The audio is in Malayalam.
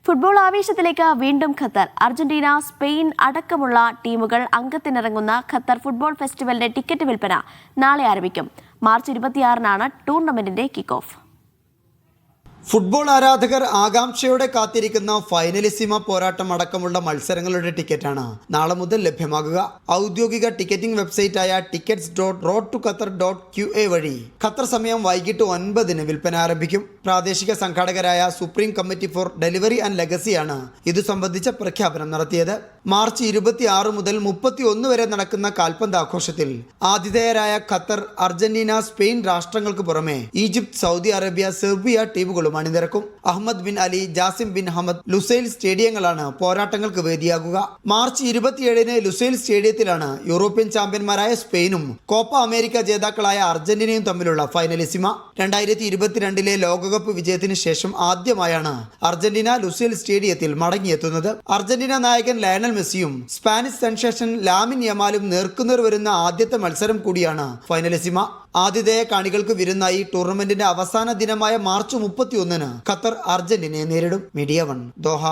ഫുട്ബോൾ ആവേശത്തിലേക്ക് വീണ്ടും ഖത്തർ. അർജന്റീന, സ്പെയിൻ അടക്കമുള്ള ടീമുകൾ അംഗത്തിനിറങ്ങുന്ന ഖത്തർ ഫുട്ബോൾ ഫെസ്റ്റിവലിന്റെ ടിക്കറ്റ് വിൽപ്പന നാളെ ആരംഭിക്കും. മാർച്ച് 26-നാണ് ടൂർണമെന്റിന്റെ കിക്ക് ഓഫ്. ഫുട്ബോൾ ആരാധകർ ആകാംക്ഷയോടെ കാത്തിരിക്കുന്ന ഫൈനലിസിമ പോരാട്ടം അടക്കമുള്ള മത്സരങ്ങളുടെ ടിക്കറ്റാണ് നാളെ മുതൽ ലഭ്യമാകുക. ഔദ്യോഗിക ടിക്കറ്റിംഗ് വെബ്സൈറ്റായ tickets.roadtoqatar.qa വഴി ഖത്തർ സമയം വൈകിട്ട് 9-ന് വിൽപ്പന ആരംഭിക്കും. പ്രാദേശിക സംഘാടകരായ supreme committee for delivery and ലെഗസിയാണ് ഇതു സംബന്ധിച്ച പ്രഖ്യാപനം നടത്തിയത്. മാർച്ച് 26 മുതൽ 31 വരെ നടക്കുന്ന കാൽപന്ത് ആഘോഷത്തിൽ ആതിഥേയരായ ഖത്തർ, അർജന്റീന, സ്പെയിൻ രാഷ്ട്രങ്ങൾക്ക് പുറമെ ഈജിപ്ത്, സൗദി അറേബ്യ, സെർബിയ ടീമുകളും അണിനിരക്കും. Ahmad bin Ali, Jassim bin Hamad, Lusail സ്റ്റേഡിയങ്ങളാണ് പോരാട്ടങ്ങൾക്ക് വേദിയാകുക. മാർച്ച് 27-ന് ലുസൈൽ സ്റ്റേഡിയത്തിലാണ് യൂറോപ്യൻ ചാമ്പ്യന്മാരായ സ്പെയിനും കോപ്പ അമേരിക്ക ജേതാക്കളായ അർജന്റീനയും തമ്മിലുള്ള ഫൈനലിസിമ. 2022-ലെ ലോകകപ്പ് വിജയത്തിന് ശേഷം ആദ്യമായാണ് അർജന്റീന ലുസൈൽ സ്റ്റേഡിയത്തിൽ മടങ്ങിയെത്തുന്നത്. അർജന്റീന നായകൻ ലയണൽ മെസ്സിയും സ്പാനിഷ് സെൻസേഷൻ ലാമിൻ യമാലും നേർക്കുനേർ വരുന്ന ആദ്യത്തെ മത്സരം കൂടിയാണ് ഫൈനലിസിമ. ആതിഥേയ കാണികൾക്ക് വിരുന്നായി ടൂർണമെന്റിന്റെ അവസാന ദിനമായ മാർച്ച് 31-ന് ഖത്തർ അർജന്റീനയെ നേരിടും. Media 1, Doha.